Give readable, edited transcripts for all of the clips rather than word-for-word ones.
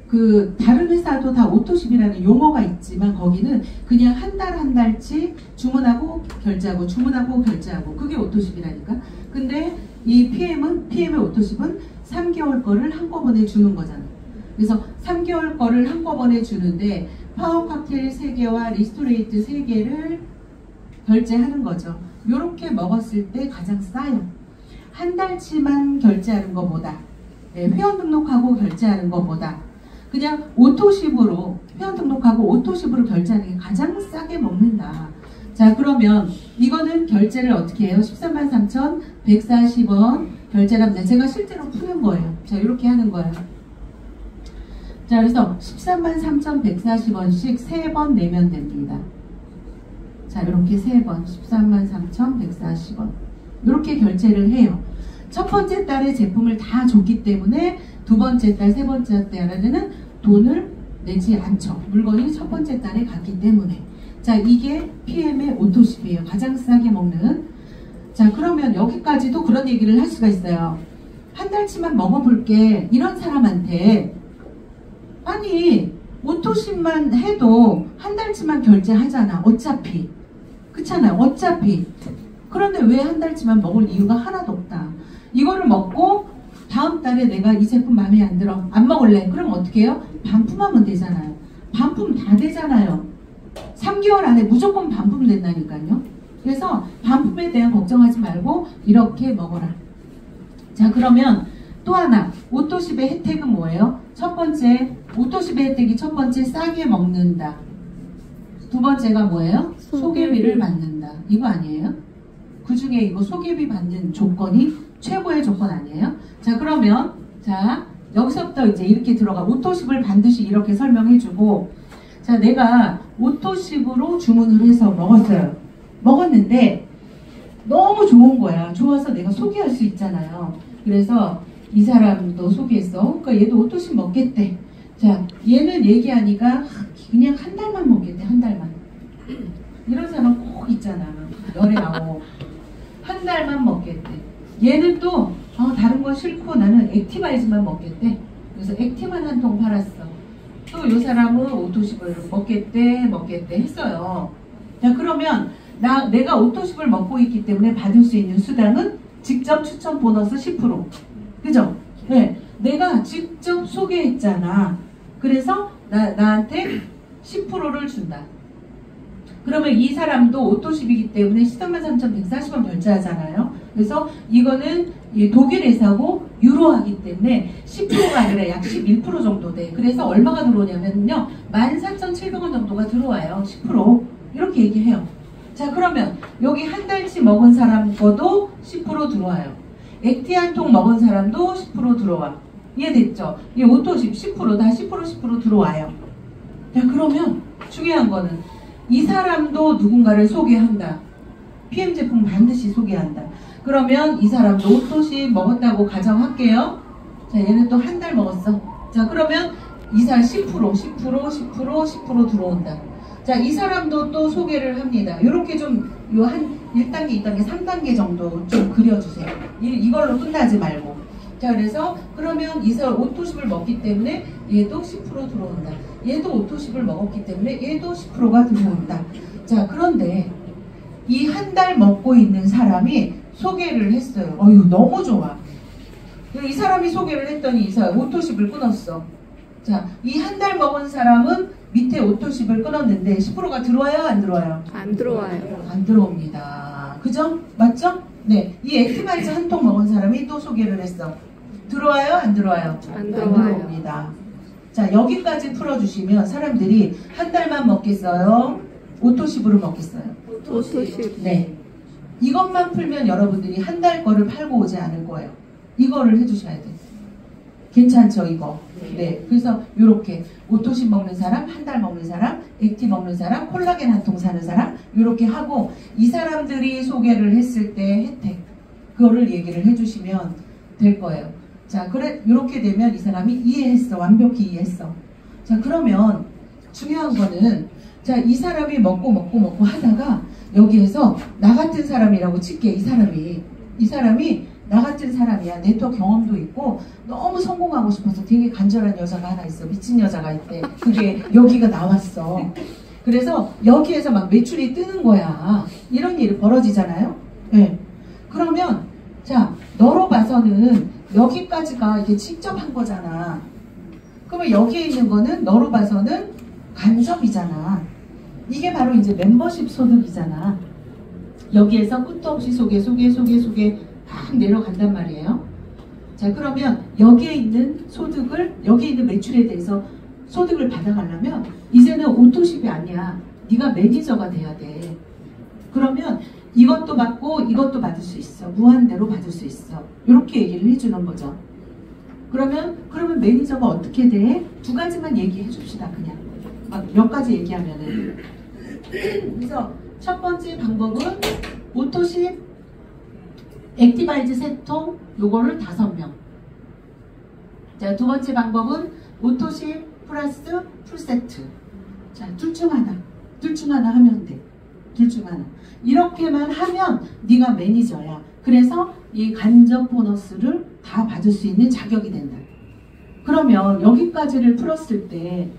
그 다른 회사도 다 오토십이라는 용어가 있지만 거기는 그냥 한 달 한 달치 주문하고 결제하고 주문하고 결제하고 그게 오토십이라니까. 근데 이 PM의 오토십은 3개월 거를 한꺼번에 주는 거잖아. 그래서 3개월 거를 한꺼번에 주는데 파워 칵테일 3개와 리스토레이트 3개를 결제하는 거죠. 요렇게 먹었을 때 가장 싸요. 한 달치만 결제하는 것보다, 회원 등록하고 결제하는 것보다 그냥 오토십으로 회원 등록하고 오토십으로 결제하는 게 가장 싸게 먹는다. 자, 그러면 이거는 결제를 어떻게 해요? 133,140원 결제를 합니다. 제가 실제로 푸는 거예요. 자, 이렇게 하는 거예요. 자, 그래서 133,140원씩 3번 내면 됩니다. 자, 이렇게 3번 133,140원 이렇게 결제를 해요. 첫 번째 달에 제품을 다 줬기 때문에 두 번째 달, 세 번째 달에는 돈을 내지 않죠. 물건이 첫 번째 달에 갔기 때문에. 자, 이게 PM의 오토십이에요. 가장 싸게 먹는. 자, 그러면 여기까지도 그런 얘기를 할 수가 있어요. 한 달치만 먹어볼게. 이런 사람한테 아니 오토십만 해도 한 달치만 결제하잖아. 어차피. 그렇잖아요. 어차피. 그런데 왜 한 달치만 먹을 이유가 하나도 없다. 이거를 먹고 다음 달에 내가 이 제품 마음에 안 들어. 안 먹을래. 그럼 어떻게 해요? 반품하면 되잖아요. 반품 다 되잖아요. 3개월 안에 무조건 반품된다니까요. 그래서 반품에 대한 걱정하지 말고 이렇게 먹어라. 자, 그러면 또 하나 오토십의 혜택은 뭐예요? 첫 번째 오토십의 혜택이 첫 번째 싸게 먹는다. 두 번째가 뭐예요? 소개비를 받는다. 이거 아니에요? 그 중에 이거 소개비 받는 조건이 최고의 조건 아니에요? 자, 그러면 자 여기서부터 이제 이렇게 들어가. 오토십을 반드시 이렇게 설명해주고, 자, 내가 오토십으로 주문을 해서 먹었어요. 먹었는데 너무 좋은 거야. 좋아서 내가 소개할 수 있잖아요. 그래서 이 사람도 소개했어. 그러니까 얘도 오토십 먹겠대. 자, 얘는 얘기하니까 그냥 한 달만 먹겠대. 한 달만. 이런 사람 꼭 있잖아. 열애하고 한 달만 먹겠대. 얘는 또 다른 거 싫고 나는 액티바이즈만 먹겠대. 그래서 액티만 한 통 팔았어. 또 이 사람은 오토십을 먹겠대 했어요. 자, 그러면 내가 오토십을 먹고 있기 때문에 받을 수 있는 수당은 직접 추천 보너스 10%. 그죠? 네, 내가 직접 소개했잖아. 그래서 나한테 10%를 준다. 그러면 이 사람도 오토십이기 때문에 133,140원 결제하잖아요. 그래서 이거는 독일 회사고 유로하기 때문에 10%가 아니라 약 11% 정도 돼. 그래서 얼마가 들어오냐면요, 14,700원 정도가 들어와요. 10% 이렇게 얘기해요. 자, 그러면 여기 한 달치 먹은 사람 거도 10% 들어와요. 액티 한 통 먹은 사람도 10% 들어와. 이해됐죠? 이 오토십 10%다 10% 들어와요. 자, 그러면 중요한 거는 이 사람도 누군가를 소개한다. PM 제품 반드시 소개한다. 그러면 이 사람도 오토십 먹었다고 가정할게요. 자, 얘는 또 한 달 먹었어. 자, 그러면 이 사람 10% 들어온다. 자, 이 사람도 또 소개를 합니다. 이렇게 좀 한 1단계, 2단계, 3단계 정도 좀 그려주세요. 이걸로 끝나지 말고. 자, 그래서 그러면 이 사람 오토십을 먹기 때문에 얘도 10% 들어온다. 얘도 오토십을 먹었기 때문에 얘도 10%가 들어온다. 자, 그런데 이 한 달 먹고 있는 사람이 소개를 했어요. 어휴, 너무 좋아. 이 사람이 소개를 했더니 이 사람 오토십을 끊었어. 자, 이 한 달 먹은 사람은 밑에 오토십을 끊었는데 10%가 들어와요? 안 들어와요? 안 들어와요. 안 들어옵니다. 그죠? 맞죠? 네. 이 액티바이즈 한 통 먹은 사람이 또 소개를 했어. 들어와요? 안 들어와요? 안 들어와요. 안 들어옵니다. 자, 여기까지 풀어주시면 사람들이 한 달만 먹겠어요? 오토십으로 먹겠어요? 오토십. 네. 이것만 풀면 여러분들이 한 달 거를 팔고 오지 않을 거예요. 이거를 해주셔야 돼요. 괜찮죠, 이거? 네. 그래서 이렇게 오토십 먹는 사람, 한 달 먹는 사람, 액티 먹는 사람, 콜라겐 한 통 사는 사람, 이렇게 하고 이 사람들이 소개를 했을 때 혜택, 그거를 얘기를 해주시면 될 거예요. 자, 그래, 이렇게 되면 이 사람이 이해했어. 완벽히 이해했어. 자, 그러면 중요한 거는, 자, 이 사람이 먹고 하다가 여기에서 나 같은 사람이라고 칠게. 이 사람이 나 같은 사람이야. 네트워크 경험도 있고 너무 성공하고 싶어서 되게 간절한 여자가 하나 있어. 미친 여자가 있대. 그게 여기가 나왔어. 그래서 여기에서 막 매출이 뜨는 거야. 이런 일이 벌어지잖아요. 네. 그러면 자, 너로 봐서는 여기까지가 이게 직접 한 거잖아. 그러면 여기에 있는 거는 너로 봐서는 간접이잖아. 이게 바로 이제 멤버십 소득이잖아. 여기에서 끝도 없이 소개 막 내려간단 말이에요. 자, 그러면 여기에 있는 소득을, 여기에 있는 매출에 대해서 소득을 받아가려면 이제는 오토십이 아니야. 네가 매니저가 돼야 돼. 그러면 이것도 받고 이것도 받을 수 있어. 무한대로 받을 수 있어. 이렇게 얘기를 해주는 거죠. 그러면 매니저가 어떻게 돼? 두 가지만 얘기해 줍시다. 그냥 막 몇 가지 얘기하면은. 그래서 첫 번째 방법은 오토십 액티바이즈 3통, 요거를 5명. 자, 두 번째 방법은 오토십 플러스 풀세트. 자, 둘 중 하나 하면 돼. 둘 중 하나. 이렇게만 하면 네가 매니저야. 그래서 이 간접 보너스를 다 받을 수 있는 자격이 된다. 그러면 여기까지를 풀었을 때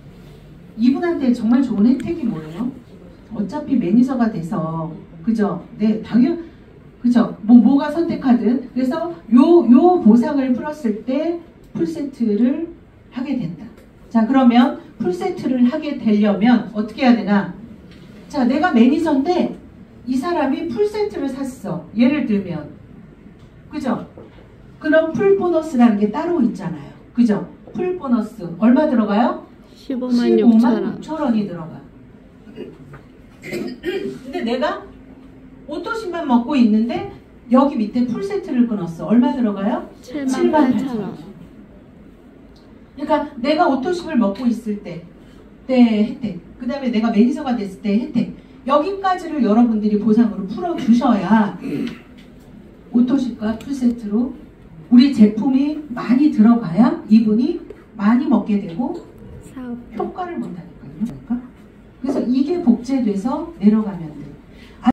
이분한테 정말 좋은 혜택이 뭐예요? 어차피 매니저가 돼서, 그죠? 네, 그죠? 뭐가 선택하든. 그래서 요 보상을 풀었을 때 풀세트를 하게 된다. 자, 그러면 풀세트를 하게 되려면 어떻게 해야 되나? 자, 내가 매니저인데 이 사람이 풀세트를 샀어. 예를 들면. 그죠? 그럼 풀보너스라는 게 따로 있잖아요. 그죠? 풀보너스. 얼마 들어가요? 15만 6천 원이 들어가. 근데 내가 오토십만 먹고 있는데 여기 밑에 풀세트를 끊었어. 얼마 들어가요? 7만 8천 원. 그러니까 내가 오토십을 먹고 있을 때 혜택, 그 다음에 내가 매니저가 됐을 때 혜택, 여기까지를 여러분들이 보상으로 풀어주셔야 오토십과 풀세트로 우리 제품이 많이 들어가야 이분이 많이 먹게 되고 효과를 본다니까요. 그래서 이게 복제돼서 내려가면 돼.